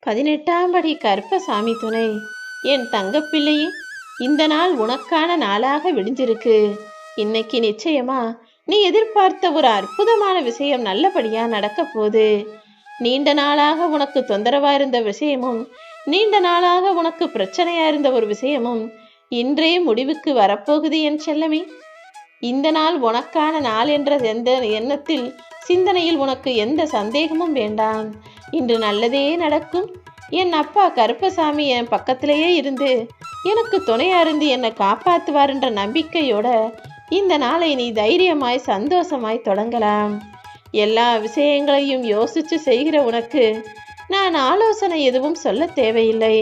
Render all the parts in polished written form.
18ஆம் படி கருப்பசாமி துணை. என் தங்கப்பிள்ளையே, இந்த நாள் உனக்கான நாளாக விடிஞ்சிருக்கு. இன்னைக்கு நிச்சயமா நீ எதிர்பார்த்த ஒரு அற்புதமான விஷயம் நல்லபடியா நடக்க போகுது. நீண்ட நாளாக உனக்கு தொந்தரவா இருந்த விஷயமும், நீண்ட நாளாக உனக்கு பிரச்சனையா இருந்த ஒரு விஷயமும் இன்றே முடிவுக்கு வரப்போகுது என் செல்லமே. இந்த நாள் உனக்கான நாள் என்ற எந்த எண்ணத்தில், சிந்தனையில் உனக்கு எந்த சந்தேகமும் வேண்டாம். இன்று நல்லதே நடக்கும். என் அப்பா கருப்பசாமி என் பக்கத்திலேயே இருந்து எனக்கு துணையா இருந்து என்னை காப்பாத்துவார்ன்ற நம்பிக்கையோட இந்த நாளை நீ தைரியமாய் சந்தோஷமாய் தொடங்கலாம். எல்லா விஷயங்களையும் யோசிச்சு செய்கிற உனக்கு நான் ஆலோசனை எதுவும் சொல்ல தேவையில்லை.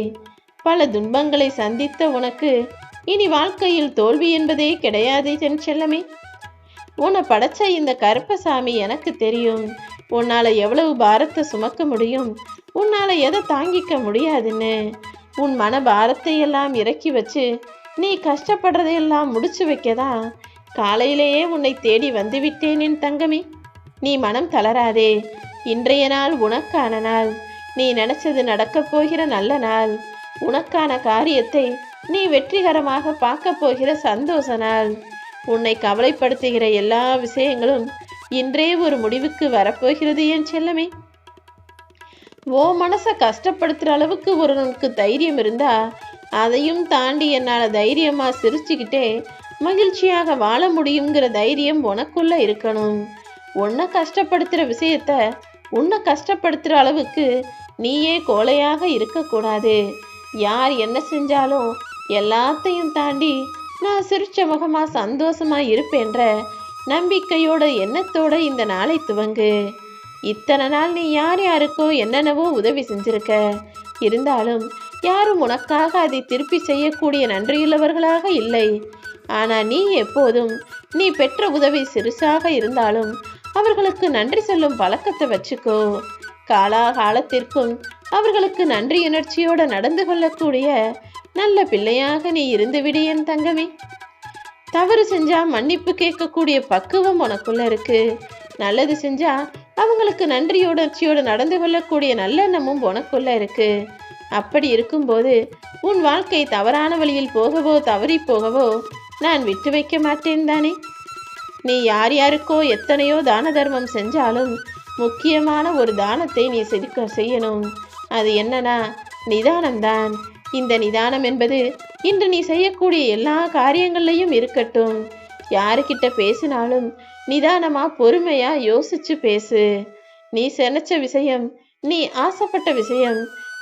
பல துன்பங்களை சந்தித்த உனக்கு இனி வாழ்க்கையில் தோல்வி என்பதே கிடையாது என் செல்லமே. உன்னை படைச்ச இந்த கருப்பசாமி எனக்கு தெரியும். உன்னால எவ்வளவு பாரத்தை சுமக்க முடியும், உன்னால எதை தாங்கிக்க முடியாதுன்னு. உன் மன பாரத்தை எல்லாம் இறக்கி வச்சு நீ கஷ்டப்படுறதையெல்லாம் முடிச்சு வைக்கதான் காலையிலேயே உன்னை தேடி வந்து விட்டேன் என் தங்கமே. நீ மனம் தளராதே. இன்றைய நாள் உனக்கான நாள். நீ நினைச்சது நடக்கப் போகிற நல்ல நாள். உனக்கான காரியத்தை நீ வெற்றிகரமாக பார்க்க போகிற சந்தோஷ நாள். உன்னை கவலைப்படுத்துகிற எல்லா விஷயங்களும் இன்றே ஒரு முடிவுக்கு வரப்போகிறது என் செல்லமே. ஓ மனசை கஷ்டப்படுத்துற அளவுக்கு ஒருவனுக்கு தைரியம் இருந்தா அதையும் தாண்டி என்னால தைரியமா சிரிச்சுக்கிட்டே மகிழ்ச்சியாக வாழ முடியுங்கிற தைரியம் உனக்குள்ள இருக்கணும். உன்னை கஷ்டப்படுத்துற விஷயத்த உன்னை கஷ்டப்படுத்துற அளவுக்கு நீயே கோழையாக இருக்கக்கூடாது. யார் என்ன செஞ்சாலும் எல்லாத்தையும் தாண்டி நான் சிரிச்ச முகமா சந்தோஷமா இருப்பேன்ற நம்பிக்கையோட எண்ணத்தோட இந்த நாளை துவங்கு. இத்தனை நாள் நீ யார் யாருக்கோ என்னென்னவோ உதவி செஞ்சிருக்க. இருந்தாலும் யாரும் உனக்காக அதை திருப்பி செய்யக்கூடிய நன்றியுள்ளவர்களாக இல்லை. ஆனா நீ எப்போதும் நீ பெற்ற உதவி சிறுசாக இருந்தாலும் அவர்களுக்கு நன்றி சொல்லும் பழக்கத்தை வச்சுக்கோ. காலாகாலத்திற்கும் அவர்களுக்கு நன்றியுணர்ச்சியோட நடந்து கொள்ளக்கூடிய நல்ல பிள்ளையாக நீ இருந்துவிடு என் தங்கமே. தவறு செஞ்சா மன்னிப்பு கேட்கக்கூடிய பக்குவம் உனக்குள்ள இருக்கு. நல்லது செஞ்சா அவங்களுக்கு நன்றியுணர்ச்சியோட நடந்து கொள்ளக்கூடிய நல்லெண்ணமும் உனக்குள்ள இருக்கு. அப்படி இருக்கும்போது உன் வாழ்க்கை தவறான வழியில் போகவோ தவறி போகவோ நான் விட்டு வைக்க மாட்டேன் தானே. நீ யார் யாருக்கோ எத்தனையோ தான தர்மம் செஞ்சாலும் முக்கியமான ஒரு தானத்தை நீ செய்யணும். அது என்னன்னா நிதானம்தான். இந்த நிதானம் என்பது இன்று நீ செய்யக்கூடிய எல்லா காரியங்கள்லையும் இருக்கட்டும். யாருக்கிட்ட பேசினாலும் நிதானமா பொறுமையா யோசிச்சு பேசு. நீ நினைச்ச விஷயம், நீ ஆசைப்பட்ட விஷயம்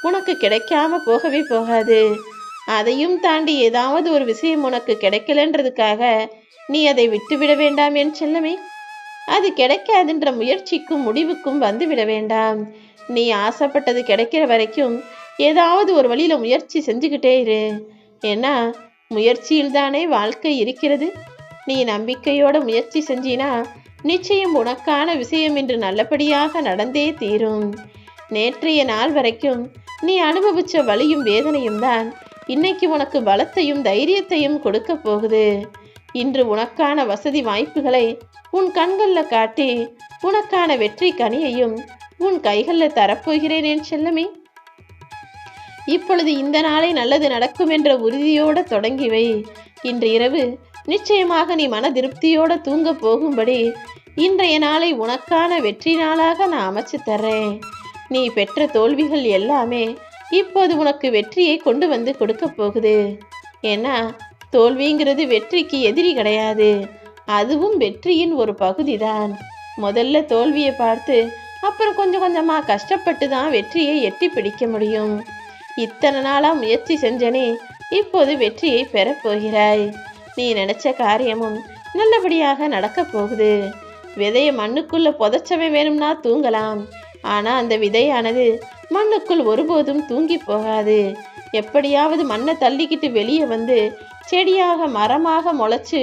உனக்கு கிடைக்காம போகவே போகாது. அதையும் தாண்டி ஏதாவது ஒரு விஷயம் உனக்கு கிடைக்கலன்றதுக்காக நீ அதை விட்டுவிட வேண்டாம் என் செல்லமே. அது கிடைக்காதுன்ற முயற்சிக்கும் முடிவுக்கும் வந்து விட வேண்டாம். நீ ஆசைப்பட்டது கிடைக்கிற வரைக்கும் ஏதாவது ஒரு வழியில முயற்சி செஞ்சுக்கிட்டே இரு. ஏன்னா முயற்சியில் தானே வாழ்க்கை இருக்கிறது. நீ நம்பிக்கையோட முயற்சி செஞ்சினா நிச்சயம் உனக்கான விஷயம் இன்று நல்லபடியாக நடந்தே தீரும். நேற்றைய நாள் வரைக்கும் நீ அனுபவிச்ச வலியும் வேதனையும் தான் இன்னைக்கு உனக்கு பலத்தையும் தைரியத்தையும் கொடுக்க போகுது. இன்று உனக்கான வசதி வாய்ப்புகளை உன் கண்கள்ல காட்டி உனக்கான வெற்றி கனியையும் உன் கைகளில் தரப்போகிறேன் என் செல்லமே. இப்பொழுது இந்த நாளை நல்லது நடக்கும் என்ற உறுதியோட தொடங்கி வை. இன்று இரவு நிச்சயமாக நீ மன திருப்தியோட தூங்க போகும்படி இன்றைய நாளை உனக்கான வெற்றி நாளாக நான் அமைச்சு தர்றேன். நீ பெற்ற தோல்விகள் எல்லாமே இப்போது உனக்கு வெற்றியை கொண்டு வந்து கொடுக்க போகுது. ஏன்னா தோல்விங்கிறது வெற்றிக்கு எதிரி கிடையாது. அதுவும் வெற்றியின் ஒரு பகுதி தான். முதல்ல தோல்வியை பார்த்து அப்புறம் கொஞ்சம் கொஞ்சமா கஷ்டப்பட்டு தான் வெற்றியை எட்டி பிடிக்க முடியும். இத்தனை நாளா முயற்சி செஞ்சனே, இப்போது வெற்றியை பெறப்போகிறாய். நீ நினைச்ச காரியமும் நல்லபடியாக நடக்க போகுது. விதைய மண்ணுக்குள்ள புதைச்சவன் வேணும்னா தூங்கலாம். ஆனா அந்த விதையானது மண்ணுக்குள் ஒருபோதும் தூங்கி போகாது. எப்படியாவது மண்ணை தள்ளிக்கிட்டு வெளியே வந்து செடியாக மரமாக முளைச்சு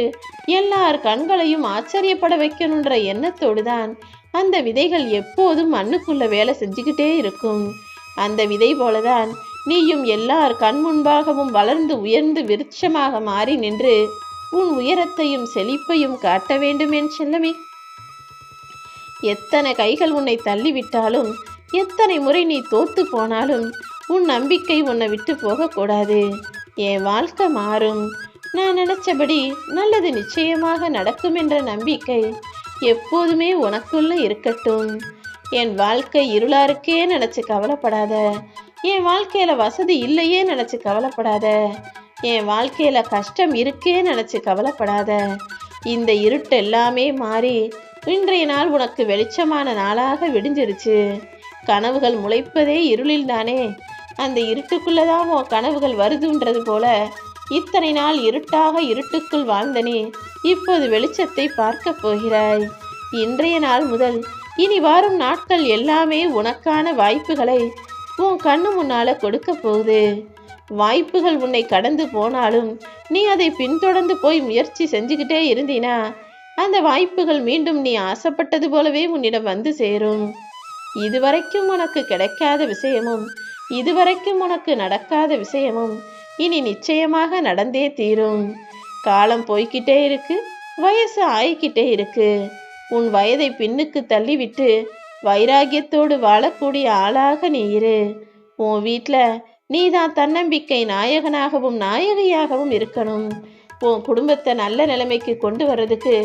எல்லார் கண்களையும் ஆச்சரியப்பட வைக்கணுன்ற எண்ணத்தோடு தான் அந்த விதைகள் எப்போதும் மண்ணுக்குள்ள வேலை செஞ்சுக்கிட்டே இருக்கும். அந்த விதை போலதான் நீயும் எல்லார் கண் முன்பாகவும் வளர்ந்து உயர்ந்து விருட்சமாக மாறி நின்று உன் உயரத்தையும் செழிப்பையும் காட்ட வேண்டும் என் செல்லமே. எத்தனை கைகள் உன்னை தள்ளிவிட்டாலும், எத்தனை முறை நீ தோத்து போனாலும் உன் நம்பிக்கை உன்னை விட்டு போகக்கூடாது. என் வாழ்க்கை மாறும், நான் நினைச்சபடி நல்லது நிச்சயமாக நடக்கும் என்ற நம்பிக்கை எப்போதுமே உனக்குள்ள இருக்கட்டும். என் வாழ்க்கை இருளா இருக்கே நினைச்சு கவலைப்படாத. என் வாழ்க்கையில வசதி இல்லையே நினைச்சு கவலைப்படாத. என் வாழ்க்கையில கஷ்டம் இருக்கே நினைச்சு கவலைப்படாத. இந்த இருட்டு எல்லாமே மாறி இன்றைய நாள் உனக்கு வெளிச்சமான நாளாக விடிஞ்சிருச்சு. கனவுகள் முளைப்பதே இருளில் தானே. அந்த இருட்டுக்குள்ளதான் உன் கனவுகள் வருதுன்றது போல இத்தனை நாள் இருட்டாக இருட்டுக்குள் வாழ்ந்த நீ இப்போது வெளிச்சத்தை பார்க்க போகிறாய். இன்றைய நாள் முதல் இனி வரும் நாட்கள் எல்லாமே உனக்கான வாய்ப்புகளை உன் கண்ணு முன்னால கொடுக்க போகுது. வாய்ப்புகள் உன்னை கடந்து போனாலும் நீ அதை பின்தொடர்ந்து போய் முயற்சி செஞ்சுக்கிட்டே இருந்தினா அந்த வாய்ப்புகள் மீண்டும் நீ ஆசைப்பட்டது போலவே உன்னிடம் வந்து சேரும். இதுவரைக்கும் உனக்கு கிடைக்காத விஷயமும் இதுவரைக்கும் உனக்கு நடக்காத விஷயமும் இனி நிச்சயமாக நடந்தே தீரும். காலம் போய்கிட்டே இருக்கு, வயசு ஆயிக்கிட்டே இருக்கு. உன் வயதை பின்னுக்கு தள்ளிவிட்டு வைராகியத்தோடு வாழக்கூடிய ஆளாக நீ இரு. உன் வீட்டில் நீதான் தன்னம்பிக்கை நாயகனாகவும் நாயகியாகவும் இருக்கணும். உன் குடும்பத்தை நல்ல நிலைமைக்கு கொண்டு வர்றதுக்கு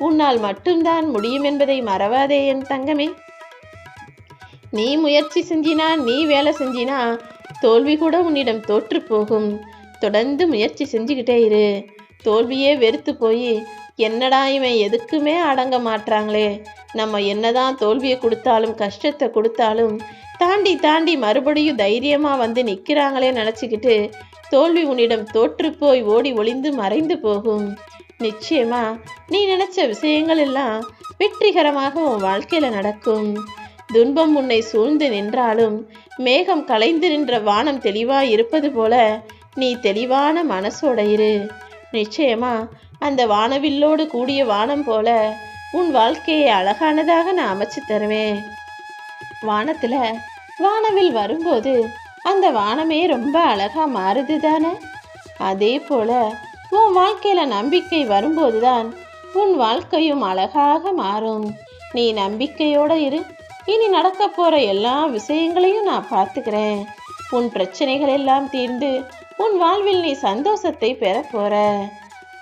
உன்னால் மட்டும்தான் முடியும் என்பதை மறவாதே என் தங்கமே. நீ முயற்சி செஞ்சினா, நீ வேலை செஞ்சினா தோல்வி கூட உன்னிடம் தோற்று போகும். தொடர்ந்து முயற்சி செஞ்சுக்கிட்டே இரு. தோல்வியே வெறுத்து போய் என்னடா இவன் எதுக்குமே அடங்க மாட்டாங்களே, நம்ம என்னதான் தோல்வியை கொடுத்தாலும் கஷ்டத்தை கொடுத்தாலும் தாண்டி தாண்டி மறுபடியும் தைரியமா வந்து நிற்கிறாங்களே நினச்சிக்கிட்டு தோல்வி உன்னிடம் தோற்று போய் ஓடி ஒளிந்து மறைந்து போகும். நிச்சயமா நீ நினைச்ச விஷயங்கள் எல்லாம் வெற்றிகரமாக உன் வாழ்க்கையில நடக்கும். துன்பம் உன்னை சூழ்ந்து நின்றாலும் மேகம் கலைந்து நின்ற வானம் தெளிவாய் இருப்பது போல நீ தெளிவான மனசோட இரு. நிச்சயமா அந்த வானவில்லோடு கூடிய வானம் போல உன் வாழ்க்கையை அழகானதாக நான் அமைச்சு தருவேன். வானத்துல வானவில் வரும்போது அந்த வானமே ரொம்ப அழகா மாறுது தானே. அதே போல உன் வாழ்க்கையில நம்பிக்கை வரும்போதுதான் உன் வாழ்க்கையும் அழகாக மாறும். நீ நம்பிக்கையோட இரு. இனி நடக்க போற எல்லா விஷயங்களையும் நான் பார்த்துக்கிறேன். உன் பிரச்சனைகள் எல்லாம் தீர்ந்து உன் வாழ்வில் நீ சந்தோஷத்தை பெற போற.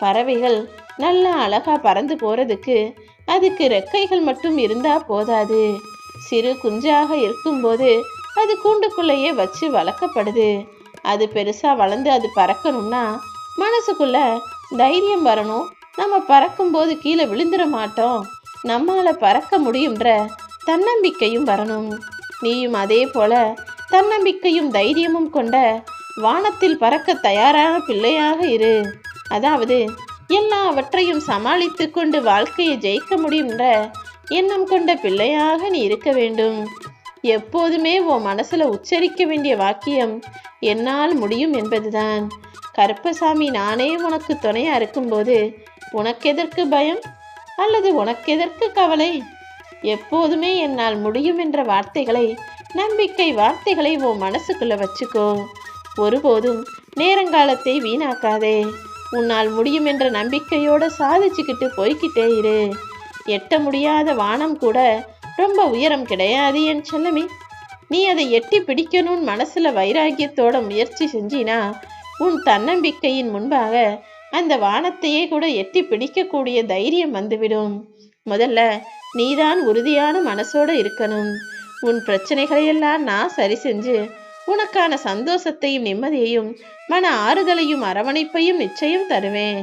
பறவைகள் நல்லா அழகா பறந்து போறதுக்கு அதுக்கு ரெக்கைகள் மட்டும் இருந்தா போதாது. சிறு குஞ்சாக இருக்கும்போது அது கூண்டுக்குள்ளேயே வச்சு வளர்க்கப்படுது. அது பெருசா வளர்ந்து அது பறக்கணும்னா மனசுக்குள்ள தைரியம் வரணும். நம்ம பறக்கும்போது கீழே விழுந்துட மாட்டோம், நம்மால பறக்க முடியும்ன்ற தன்னம்பிக்கையும் வரணும். நீயும் அதே போல தன்னம்பிக்கையும் தைரியமும் கொண்ட வானத்தில் பறக்க தயாரான பிள்ளையாக இரு. அதாவது எல்லாவற்றையும் சமாளித்து கொண்டு வாழ்க்கையை ஜெயிக்க முடியும்ன்ற எண்ணம் கொண்ட பிள்ளையாக நீ இருக்க வேண்டும். எப்போதுமே உன் மனசுல உச்சரிக்க வேண்டிய வாக்கியம் என்னால் முடியும் என்பதுதான். கருப்பசாமி நானே உனக்கு துணையா இருக்கும்போது உனக்கெதற்கு பயம் அல்லது உனக்கெதற்கு கவலை? எப்போதுமே என்னால் முடியும் என்ற வார்த்தைகளை, நம்பிக்கை வார்த்தைகளை உன் மனசுக்குள்ள வச்சுக்கோ. ஒருபோதும் நேரங்காலத்தை வீணாக்காதே. உன்னால் முடியும் என்ற நம்பிக்கையோட சாதிச்சுக்கிட்டு போய்கிட்டே இரு. எட்ட முடியாத வானம் கூட ரொம்ப உயரம் கிடையாது என் செல்லமே. நீ அதை எட்டி பிடிக்கணும்னு மனசுல வைராக்கியத்தோட முயற்சி செஞ்சினா உன் தன்னம்பிக்கையின் முன்பாக அந்த வானத்தையே கூட எட்டி பிடிக்கக்கூடிய தைரியம் வந்துவிடும். முதல்ல நீதான் உறுதியான மனசோட இருக்கணும். உன் பிரச்சனைகளையெல்லாம் நான் சரி செஞ்சு உனக்கான சந்தோஷத்தையும் நிம்மதியையும் மன ஆறுதலையும் அரவணைப்பையும் நிச்சயம் தருவேன்.